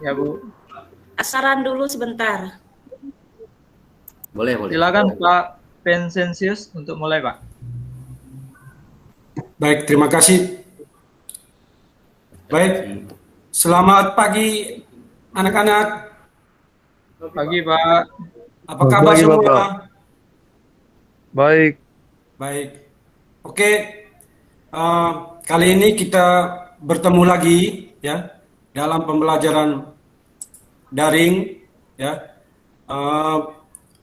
Ya, Bu. Saran dulu sebentar. Boleh. Silakan Pak Pensensius untuk mulai, Pak. Baik, terima kasih. Baik, selamat pagi anak-anak. Pagi, Pak. Apa kabar Pagi, semua? Bapak. Baik. Baik. Oke, kali ini kita bertemu lagi ya dalam pembelajaran daring ya.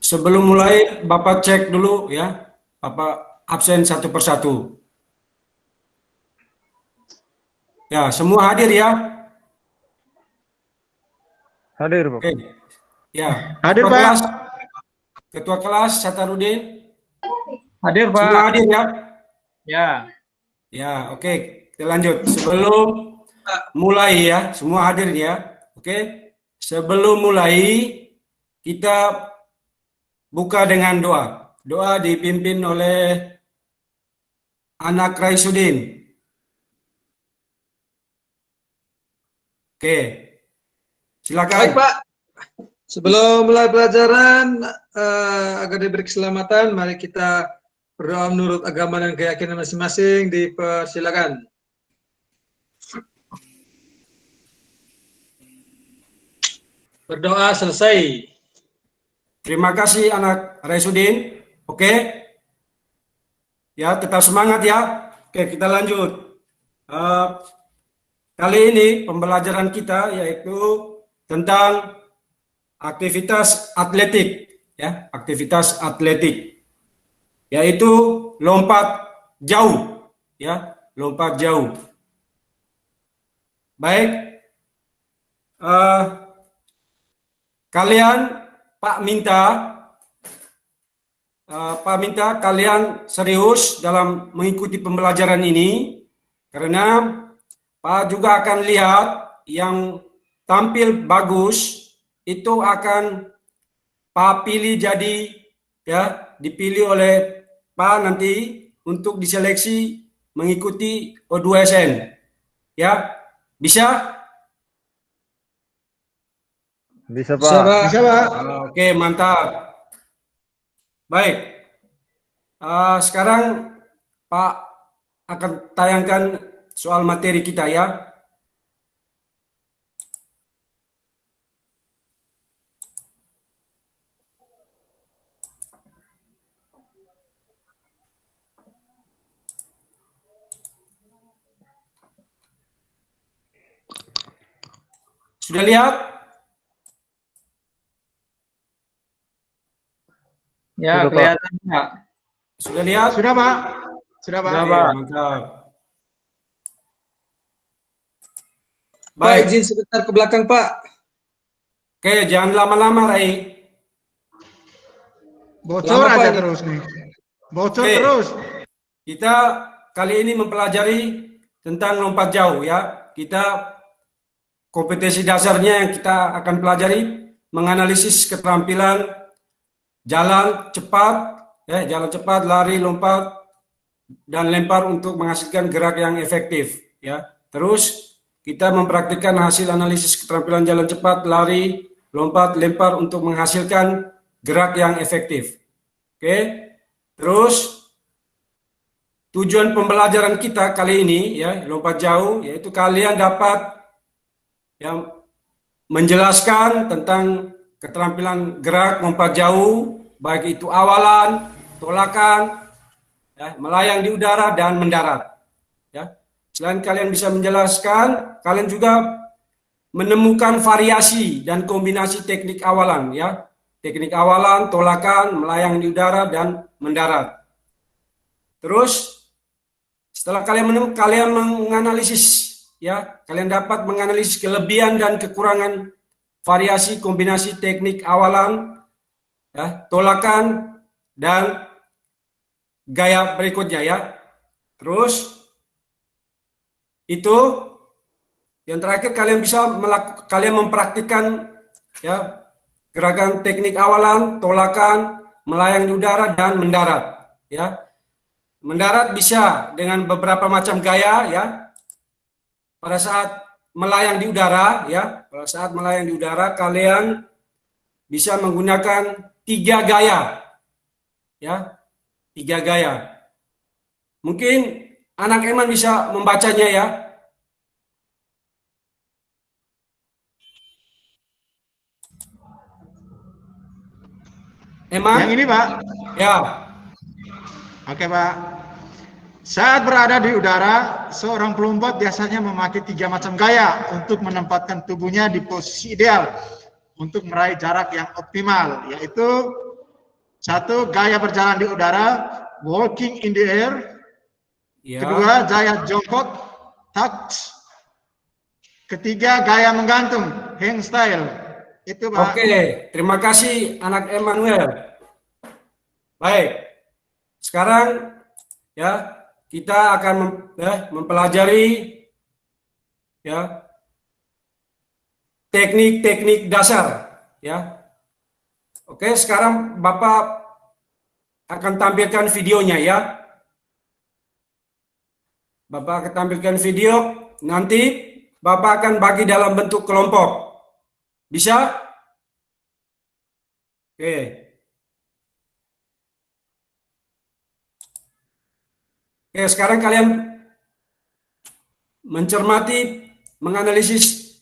Sebelum mulai, Bapak cek dulu ya, Bapak absen satu persatu. Ya, semua hadir ya. Hadir, Bapak. Oke. Ya, Hadir, Ketua Pak. kelas, Ketua kelas Satarudin. Hadir, Pak. Semua hadir ya. Ya. Ya, oke. Kita lanjut. Sebelum mulai ya, semua hadir ya. Oke. Sebelum mulai, kita buka dengan doa. Doa dipimpin oleh anak Raisudin. Oke. Silakan. Baik, Pak. Sebelum mulai pelajaran, agar diberi keselamatan, mari kita berdoa menurut agama dan keyakinan masing-masing. Dipersilakan. Berdoa selesai. Terima kasih anak Raisudin. Oke. Ya, tetap semangat ya. Oke, kita lanjut. Kali ini pembelajaran kita yaitu tentang aktivitas atletik ya, aktivitas atletik. Yaitu lompat jauh ya, lompat jauh. Baik. Kalian Pak minta kalian serius dalam mengikuti pembelajaran ini karena Pak juga akan lihat yang tampil bagus itu akan Pak pilih jadi ya, dipilih oleh Pak nanti untuk diseleksi mengikuti O2SN. Ya, bisa? Bisa, Bisa, Pak. Pak. Bisa, Pak. Oke, mantap. Baik. Sekarang Pak akan tayangkan soal materi kita ya. Sudah lihat? Ya, Sudah, Pak. kelihatan, Pak. Sudah lihat? Sudah, Pak. Sudah, Pak. Oke, mantap. Pak, Baik. izin sebentar ke belakang, Pak. Oke, jangan lama-lama, Rai. Bocor Lama, aja Pak. terus nih. Bocor Oke. terus. Kita kali ini mempelajari tentang lompat jauh ya. Kita kompetensi dasarnya yang kita akan pelajari menganalisis keterampilan jalan cepat, ya, jalan cepat, lari, lompat, dan lempar untuk menghasilkan gerak yang efektif. Ya, terus kita mempraktikkan hasil analisis keterampilan jalan cepat, lari, lompat, lempar untuk menghasilkan gerak yang efektif. Oke, terus tujuan pembelajaran kita kali ini ya lompat jauh yaitu kalian dapat yang menjelaskan tentang keterampilan gerak lompat jauh, baik itu awalan, tolakan, ya, melayang di udara dan mendarat. Ya. Selain kalian bisa menjelaskan, kalian juga menemukan variasi dan kombinasi teknik awalan, ya, teknik awalan, tolakan, melayang di udara dan mendarat. Terus setelah kalian menganalisis, ya, kalian dapat menganalisis kelebihan dan kekurangan variasi kombinasi teknik awalan, ya, tolakan dan gaya berikutnya ya. Terus itu yang terakhir kalian mempraktikkan ya gerakan teknik awalan, tolakan, melayang di udara dan mendarat ya. Mendarat bisa dengan beberapa macam gaya ya. Pada saat melayang di udara, ya, pada saat melayang di udara, kalian bisa menggunakan 3 gaya, ya, 3 gaya. Mungkin anak Eman bisa membacanya ya. Eman? Yang ini, Pak. Ya. Oke, Pak. Saat berada di udara, seorang pelompat biasanya memakai 3 macam gaya untuk menempatkan tubuhnya di posisi ideal untuk meraih jarak yang optimal, yaitu 1. Gaya berjalan di udara, walking in the air. Ya. 2. Gaya jongkok, tuck. 3. Gaya menggantung, hang style. Itu, Pak. Oke, terima kasih anak Emmanuel. Baik, sekarang ya kita akan mempelajari ya teknik-teknik dasar ya. Oke, sekarang Bapak akan tampilkan videonya ya. Bapak akan tampilkan video, nanti Bapak akan bagi dalam bentuk kelompok. Bisa? Oke. Oke, sekarang kalian mencermati, menganalisis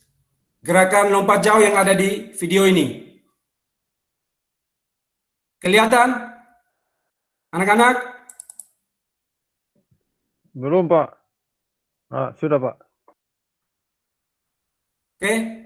gerakan lompat jauh yang ada di video ini. Kelihatan? Anak-anak? Belum, Pak. Ah, sudah, Pak. Oke.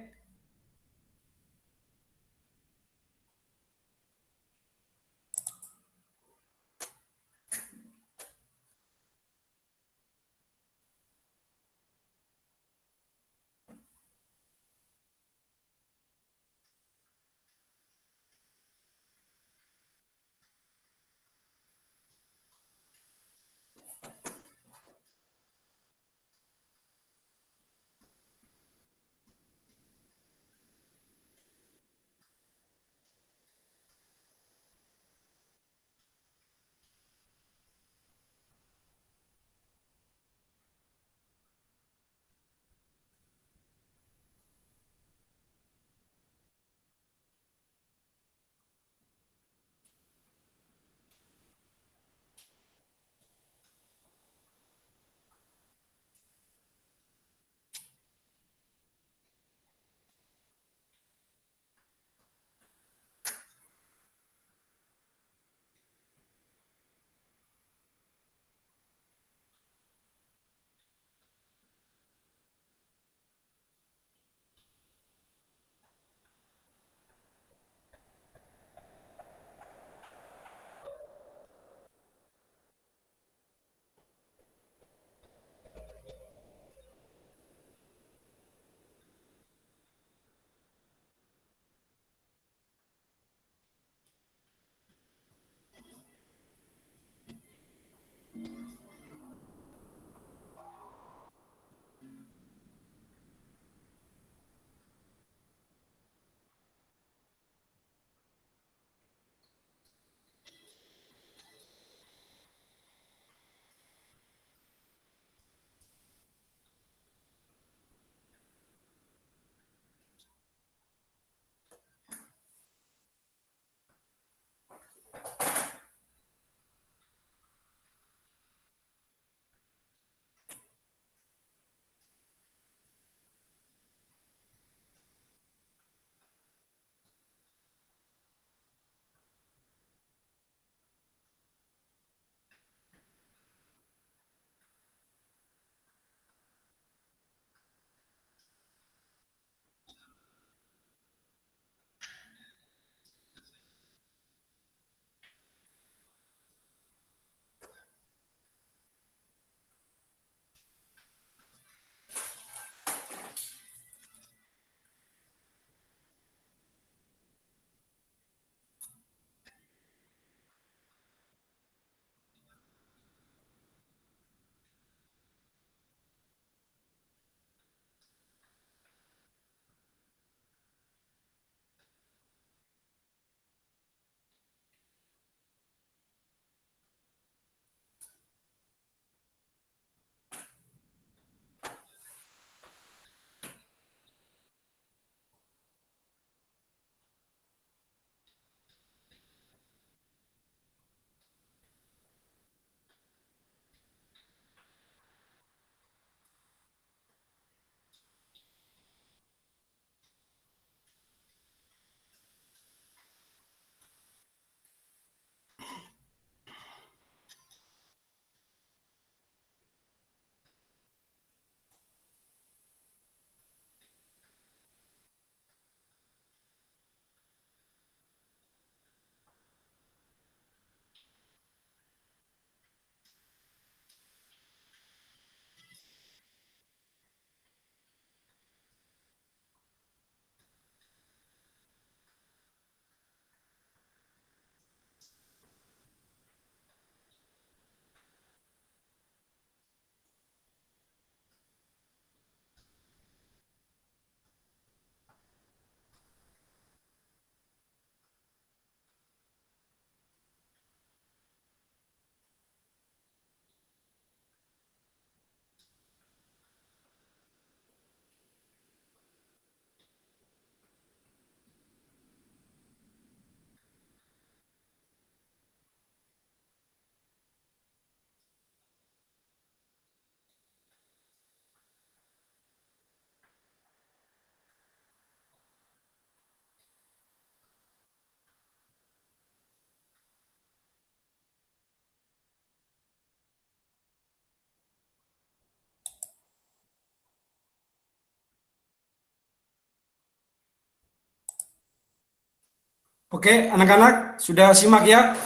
Oke, anak-anak sudah simak ya?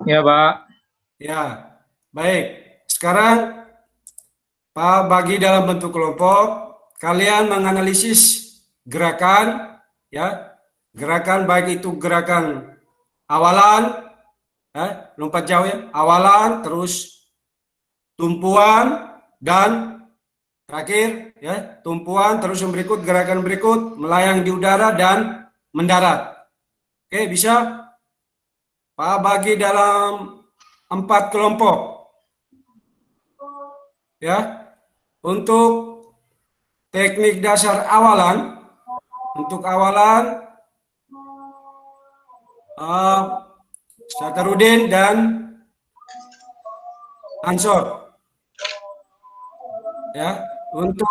Ya, Pak. Ya, baik. Sekarang Pak bagi dalam bentuk kelompok, kalian menganalisis gerakan, ya, gerakan baik itu gerakan awalan, lompat jauh ya, awalan, terus tumpuan dan terakhir, ya, tumpuan, terus yang berikut gerakan berikut melayang di udara dan mendarat. Oke, bisa? Pak bagi dalam 4 kelompok. Ya, untuk teknik dasar awalan, untuk awalan Satarudin dan Ansor. Ya, untuk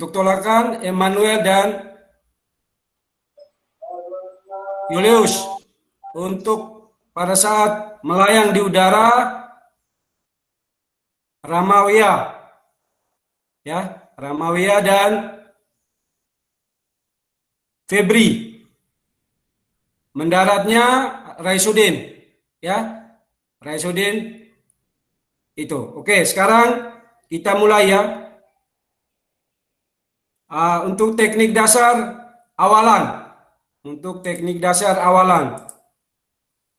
tolakan Emmanuel dan Julius. Untuk pada saat melayang di udara, Ramawia, ya, Ramawia dan Febri. Mendaratnya Raisudin, ya, Raisudin itu. Oke, sekarang kita mulai ya. Untuk teknik dasar awalan,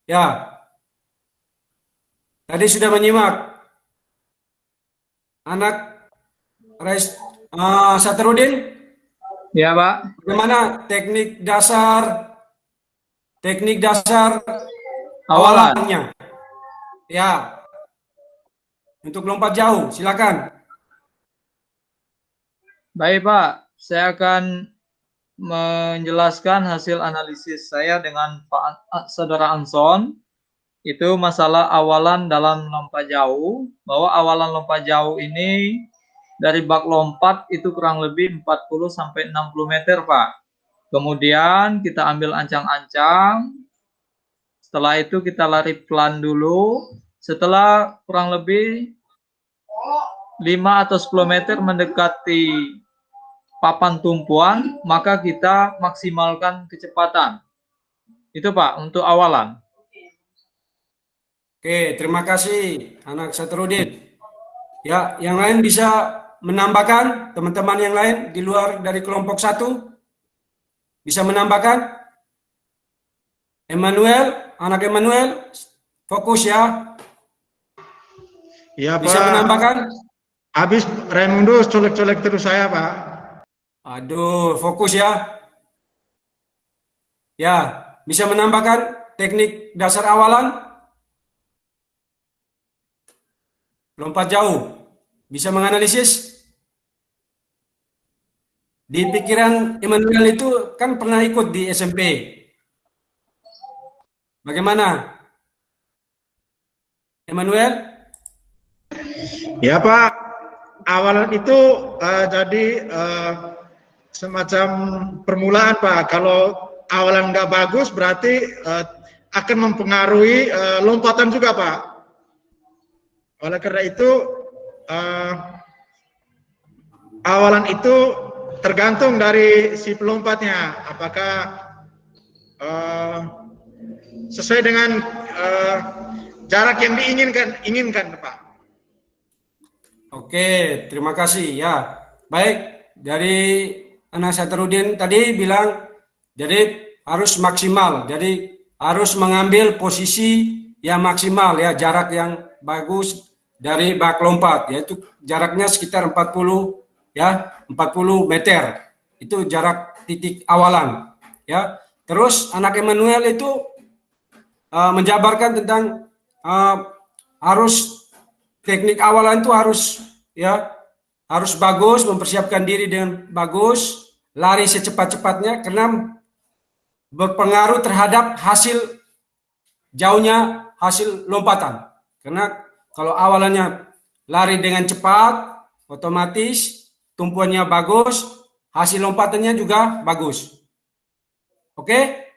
ya, tadi sudah menyimak anak Satarudin. Ya, Pak. Bagaimana teknik dasar awalannya? Ya, untuk lompat jauh, silakan. Baik, Pak. Saya akan menjelaskan hasil analisis saya dengan Pak Saudara Anson. Itu masalah awalan dalam lompat jauh, bahwa awalan lompat jauh ini dari bak lompat itu kurang lebih 40 sampai 60 meter, Pak. Kemudian kita ambil ancang-ancang. Setelah itu kita lari pelan dulu. Setelah kurang lebih 5 atau 10 meter mendekati papan tumpuan, maka kita maksimalkan kecepatan. Itu, Pak, untuk awalan. Oke, terima kasih anak Satarudin. Ya, yang lain bisa menambahkan, teman-teman yang lain di luar dari kelompok 1 bisa menambahkan. Emmanuel, anak Emmanuel, fokus ya. Ya, Bisa Pak. menambahkan? Habis Raimundus colek-colek terus saya, Pak. Aduh, fokus ya. Ya, bisa menambahkan teknik dasar awalan? Lompat jauh. Bisa menganalisis? Di pikiran Emmanuel itu kan pernah ikut di SMP. Bagaimana? Emmanuel? Ya, Pak. Awalan itu jadi semacam permulaan, Pak. Kalau awalan nggak bagus berarti akan mempengaruhi lompatan juga, Pak. Oleh karena itu awalan itu tergantung dari si pelompatnya, apakah sesuai dengan jarak yang diinginkan, Pak. Oke, terima kasih ya. Baik, dari anak Satarudin tadi bilang jadi harus maksimal. Jadi harus mengambil posisi yang maksimal ya, jarak yang bagus dari bak lompat, yaitu jaraknya sekitar 40 ya, 40 meter. Itu jarak titik awalan ya. Terus anak Emmanuel itu menjabarkan tentang harus teknik awalan itu harus ya, harus bagus, mempersiapkan diri dengan bagus, lari secepat-cepatnya karena berpengaruh terhadap hasil jauhnya hasil lompatan. Karena kalau awalannya lari dengan cepat, otomatis tumpuannya bagus, hasil lompatannya juga bagus. Oke?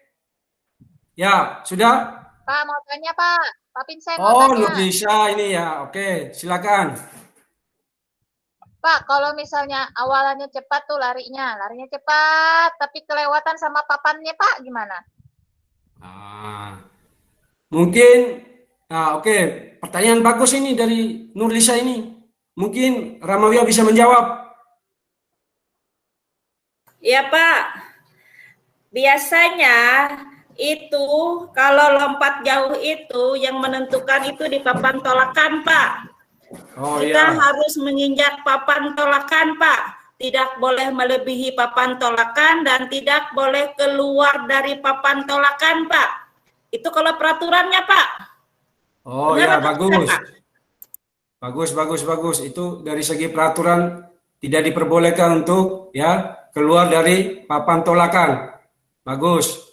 Ya, sudah? Pak, mau tanya, Pak. Pak Vincent mau Oh, tanya. Nurisa ini ya. Oke, silakan. Pak, kalau misalnya awalannya cepat tuh larinya cepat, tapi kelewatan sama papannya Pak, gimana? Mungkin, oke, pertanyaan bagus ini dari Nurlisa ini. Mungkin Ramawia bisa menjawab. Ya Pak, biasanya itu kalau lompat jauh itu yang menentukan itu di papan tolakan Pak. Kita harus menginjak papan tolakan Pak. Tidak boleh melebihi papan tolakan dan tidak boleh keluar dari papan tolakan Pak. Itu kalau peraturannya Pak. Oh ya, bagus. Bagus. Itu dari segi peraturan tidak diperbolehkan untuk ya keluar dari papan tolakan. Bagus.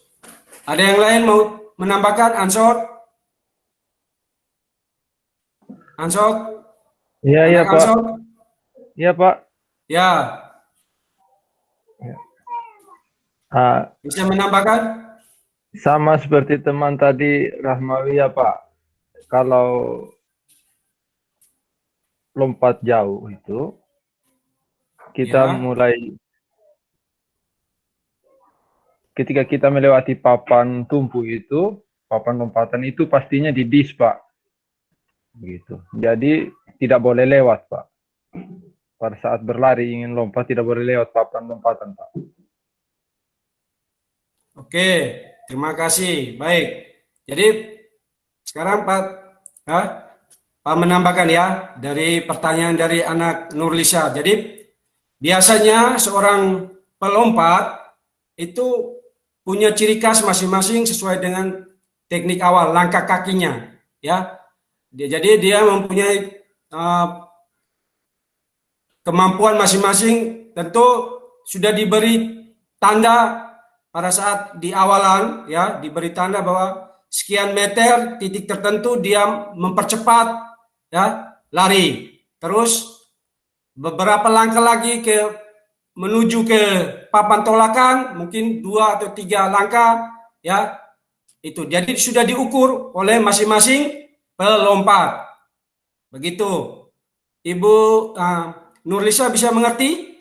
Ada yang lain mau menambahkan, Ansor? Ansor? Iya, Pak. Ansor? Iya, Pak. Ya. Bisa menambahkan? Sama seperti teman tadi Rahmawi ya Pak. Kalau lompat jauh itu kita mulai ketika kita melewati papan tumpu itu, papan lompatan itu pastinya di dis Pak. Begitu. Jadi tidak boleh lewat Pak. Pada saat berlari ingin lompat tidak boleh lewat papan lompatan Pak. Oke, terima kasih. Baik. Jadi sekarang Pak menambahkan ya dari pertanyaan dari anak Nurlisa. Jadi biasanya seorang pelompat itu punya ciri khas masing-masing sesuai dengan teknik awal langkah kakinya, ya. Jadi dia mempunyai kemampuan masing-masing. Tentu sudah diberi tanda pada saat di awalan, ya, diberi tanda bahwa sekian meter titik tertentu dia mempercepat, ya, lari. Terus beberapa langkah lagi menuju ke papan tolakan, mungkin 2 atau 3 langkah, ya, itu. Jadi sudah diukur oleh masing-masing pelompat. Begitu. Ibu Nurlisa bisa mengerti?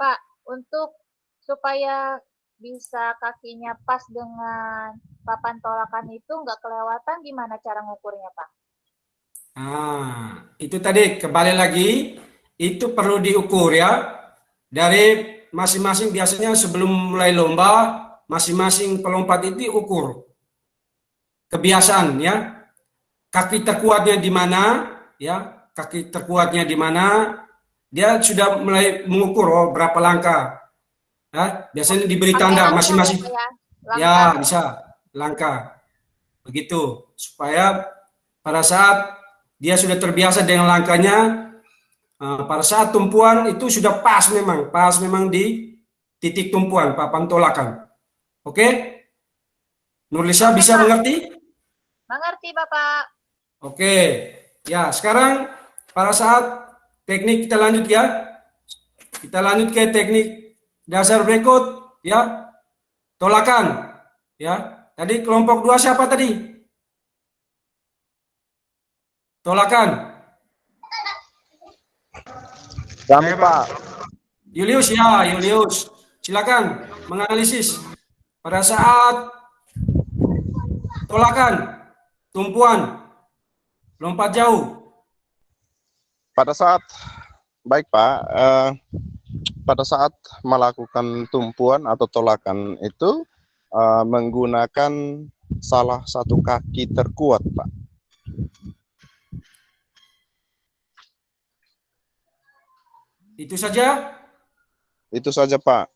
Pak, untuk supaya bisa kakinya pas dengan papan tolakan itu nggak kelewatan, gimana cara ngukurnya Pak? Itu tadi kembali lagi, itu perlu diukur ya. Dari masing-masing biasanya sebelum mulai lomba, masing-masing pelompat itu ukur. Kebiasaan ya. Kaki terkuatnya di mana, ya. Kaki terkuatnya di mana, dia sudah mulai mengukur berapa langkah. Ya, biasanya diberi tanda masing-masing. Ya, bisa langkah. Begitu, supaya pada saat dia sudah terbiasa dengan langkahnya, pada saat tumpuan itu sudah pas memang di titik tumpuan papan tolakan. Oke? Nurlisa bisa mengerti? Mengerti, Bapak. Oke. Ya, sekarang pada saat teknik kita lanjut ya. Kita lanjut ke teknik dasar berikut ya. Tolakan. Ya. Tadi kelompok 2 siapa tadi? Tolakan. Pak. Julius ya, Julius. Silakan menganalisis pada saat tolakan, tumpuan, lompat jauh. Pada saat, baik Pak, pada saat melakukan tumpuan atau tolakan itu menggunakan salah satu kaki terkuat Pak. Itu saja? Itu saja Pak.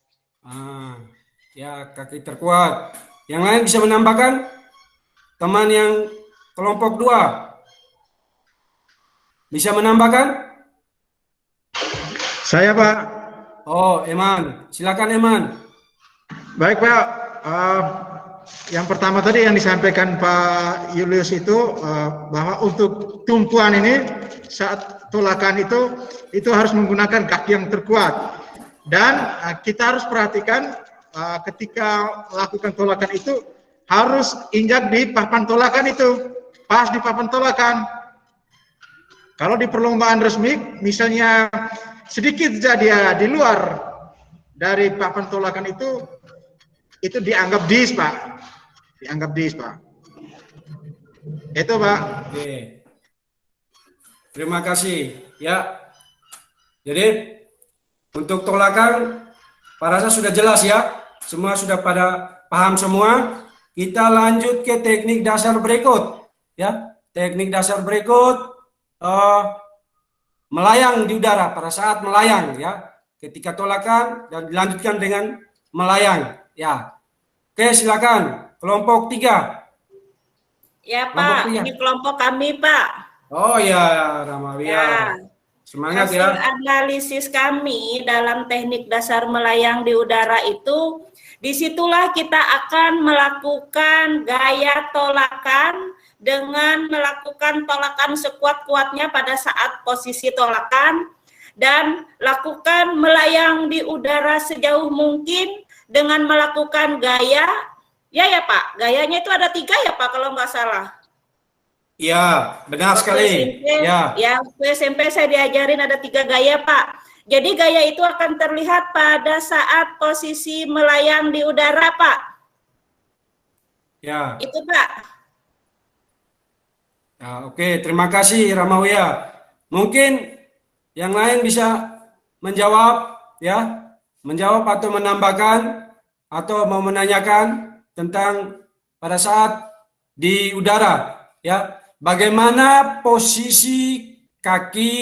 Ya, kaki terkuat. Yang lain bisa menambahkan? Teman yang kelompok 2 bisa menambahkan? Saya Pak. Oh, Eman. Silakan Eman. Baik Pak. Yang pertama tadi yang disampaikan Pak Julius itu bahwa untuk tumpuan ini saat tolakan itu harus menggunakan kaki yang terkuat, dan kita harus perhatikan ketika melakukan tolakan itu harus injak di papan tolakan itu, pas di papan tolakan. Kalau di perlombaan resmi, misalnya sedikit saja dia di luar dari papan tolakan itu dianggap dis, Pak. Dianggap dis, Pak. Itu, Pak. Oke. Terima kasih. Ya. Jadi untuk tolakan, Pak Rasa sudah jelas ya. Semua sudah pada paham semua. Kita lanjut ke teknik dasar berikut. Ya, teknik dasar berikut melayang di udara pada saat melayang ya. Ketika tolakan dan dilanjutkan dengan melayang ya. Oke, silakan kelompok 3. Ya Pak, ini kelompok kami Pak. Oh ya, Ramawi ya. Semangat ya. Hasil analisis kami dalam teknik dasar melayang di udara itu, disitulah kita akan melakukan gaya tolakan dengan melakukan tolakan sekuat-kuatnya pada saat posisi tolakan dan lakukan melayang di udara sejauh mungkin dengan melakukan gaya, ya Pak, gayanya itu ada 3 ya Pak kalau nggak salah. Iya, benar sekali. Ya, SMP saya diajarin ada 3 gaya Pak. Jadi gaya itu akan terlihat pada saat posisi melayang di udara Pak. Ya. Itu Pak. Ya, oke, terima kasih Ramawia. Mungkin yang lain bisa menjawab ya, menjawab atau menambahkan atau mau menanyakan tentang pada saat di udara ya, bagaimana posisi kaki,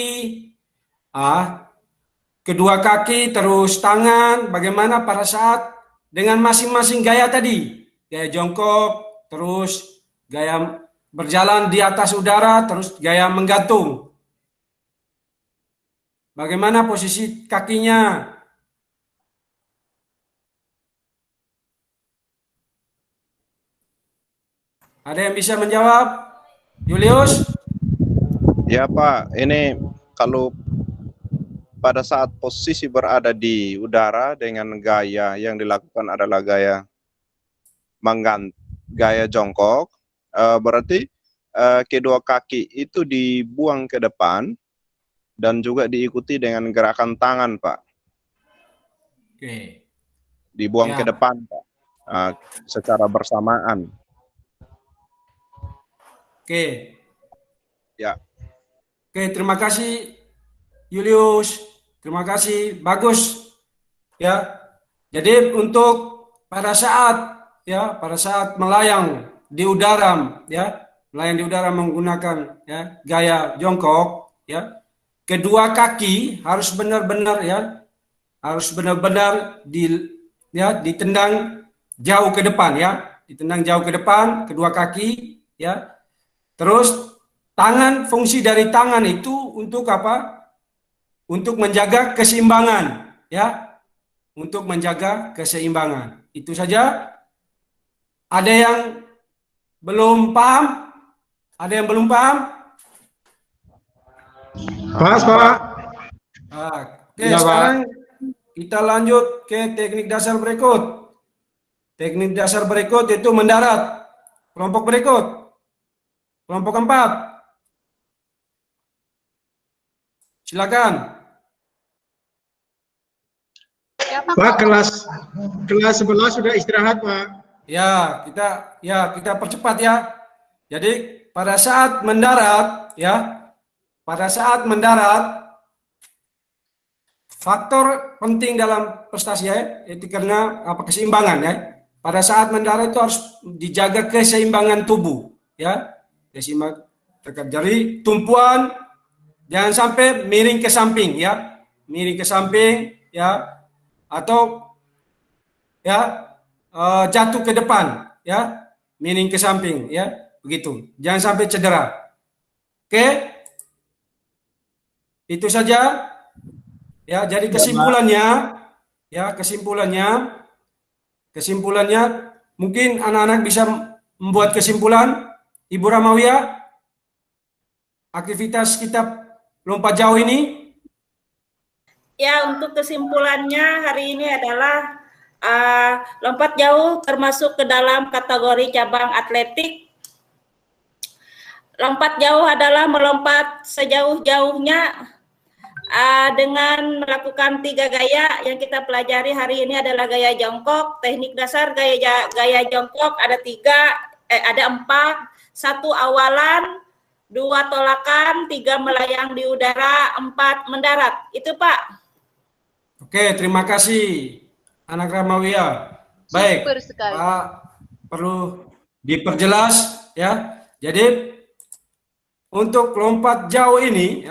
kedua kaki terus tangan, bagaimana pada saat dengan masing-masing gaya tadi, gaya jongkok, terus gaya berjalan di atas udara, terus gaya menggantung. Bagaimana posisi kakinya? Ada yang bisa menjawab? Julius? Ya Pak, ini kalau pada saat posisi berada di udara dengan gaya yang dilakukan adalah gaya gaya jongkok, berarti kedua kaki itu dibuang ke depan dan juga diikuti dengan gerakan tangan, Pak. Oke. Dibuang ke depan, Pak, secara bersamaan. Oke. Ya. Oke, terima kasih Julius. Terima kasih, bagus. Ya. Jadi untuk pada saat melayang di udara ya, melayang di udara menggunakan ya gaya jongkok ya, kedua kaki harus benar-benar ditendang jauh ke depan ya, ditendang jauh ke depan kedua kaki ya. Terus tangan, fungsi dari tangan itu untuk apa? Untuk menjaga keseimbangan ya, untuk menjaga keseimbangan. Itu saja. Ada yang belum paham? Ada yang belum paham? Pas, Pak. Oke, sekarang kita lanjut ke teknik dasar berikut. Teknik dasar berikut itu mendarat. Kelompok berikut. Kelompok 4. Silakan. Pak, kelas 11 sudah istirahat, Pak. Ya, kita percepat ya. Jadi pada saat mendarat ya, faktor penting dalam prestasi ya, itu karena keseimbangan ya. Pada saat mendarat itu harus dijaga keseimbangan tubuh ya. Keseimbangan. Jadi tumpuan jangan sampai miring ke samping ya. Miring ke samping ya, atau ya jatuh ke depan ya, miring ke samping ya, begitu. Jangan sampai cedera. Oke? Itu saja. Ya, jadi kesimpulannya mungkin anak-anak bisa membuat kesimpulan. Ibu Ramawia, aktivitas kita lompat jauh ini. Ya, untuk kesimpulannya hari ini adalah lompat jauh termasuk ke dalam kategori cabang atletik. Lompat jauh adalah melompat sejauh-jauhnya dengan melakukan 3 gaya yang kita pelajari hari ini adalah gaya jongkok. Teknik dasar gaya jongkok ada 4, 1 awalan, 2 tolakan, 3 melayang di udara, 4 mendarat. Itu Pak. Oke, terima kasih Anak Ramawia. Baik, Pak, perlu diperjelas ya. Jadi untuk lompat jauh ini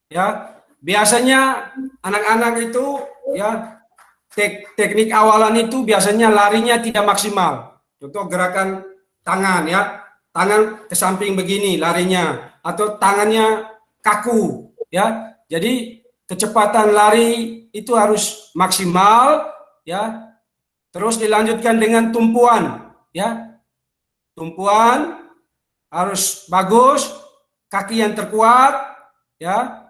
ya, biasanya anak-anak itu ya teknik awalan itu biasanya larinya tidak maksimal. Contoh gerakan tangan ya, tangan ke samping begini larinya, atau tangannya kaku ya. Jadi kecepatan lari itu harus maksimal ya. Terus dilanjutkan dengan tumpuan ya. Tumpuan harus bagus, kaki yang terkuat ya.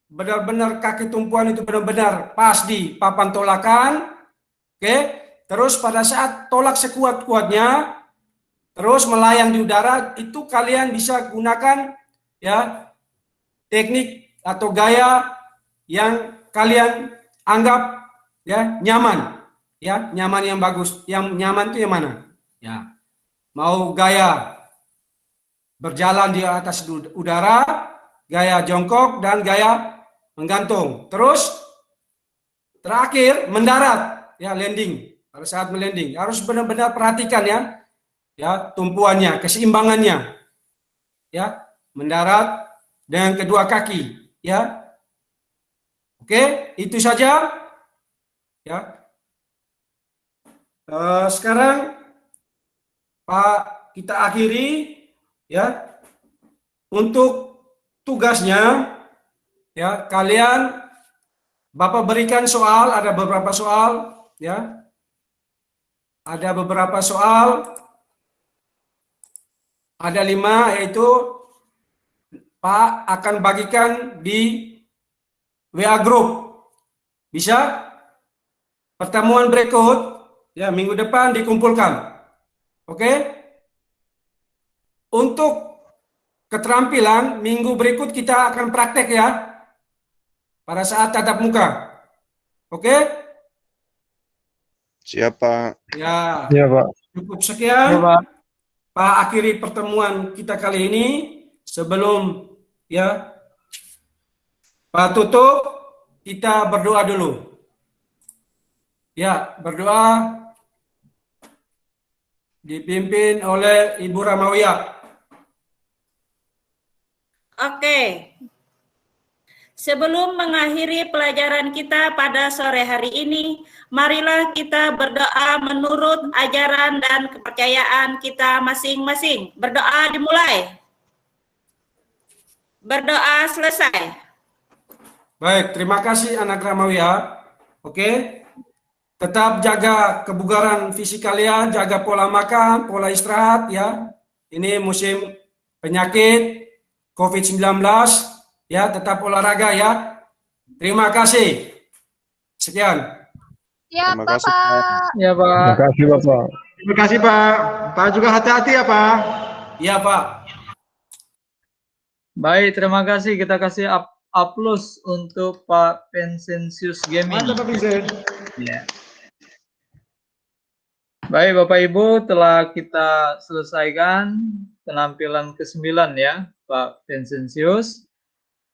Benar-benar kaki tumpuan itu benar-benar pas di papan tolakan. Oke, terus pada saat tolak sekuat-kuatnya, terus melayang di udara, itu kalian bisa gunakan ya teknik atau gaya yang kalian anggap ya nyaman, ya nyaman yang bagus. Yang nyaman itu yang mana? Ya, mau gaya berjalan di atas udara, gaya jongkok, dan gaya menggantung. Terus terakhir mendarat ya, landing. Pada saat melanding harus benar-benar perhatikan ya tumpuannya, keseimbangannya ya, mendarat dengan kedua kaki ya. Oke, itu saja ya. Sekarang Pak, kita akhiri ya. Untuk tugasnya ya, kalian Bapak berikan soal, ada beberapa soal ya. Ada beberapa soal. Ada 5, yaitu Pak akan bagikan di WA group. Bisa? Pertemuan berikut ya minggu depan dikumpulkan. Oke? Untuk keterampilan minggu berikut kita akan praktek ya. Pada saat tatap muka. Oke? Siap, Pak. Ya. Iya, Pak. Cukup sekian. Ya, Pak. Pak akhiri pertemuan kita kali ini. Sebelum ya Pak tutup, kita berdoa dulu. Ya, berdoa dipimpin oleh Ibu Ramawia. Oke. Sebelum mengakhiri pelajaran kita pada sore hari ini, marilah kita berdoa menurut ajaran dan kepercayaan kita masing-masing. Berdoa dimulai. Berdoa selesai. Baik, terima kasih Anak Ramawia. Oke. Tetap jaga kebugaran fisik kalian, jaga pola makan, pola istirahat ya. Ini musim penyakit COVID-19. Ya, tetap olahraga ya. Terima kasih. Sekian. Siap, Terima kasih, Bapak. Ya, Pak. Terima kasih, Bapak. Terima kasih Pak. Pak juga hati-hati ya Pak. Iya, Pak. Baik, terima kasih. Kita kasih aplaus untuk Pak Pensensius Gaming. Mantap Pak Vincent. Ya. Baik, Bapak Ibu, telah kita selesaikan penampilan ke-9 ya, Pak Pensensius.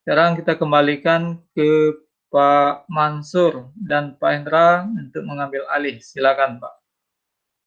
Sekarang kita kembalikan ke Pak Mansur dan Pak Hendra untuk mengambil alih. Silakan, Pak.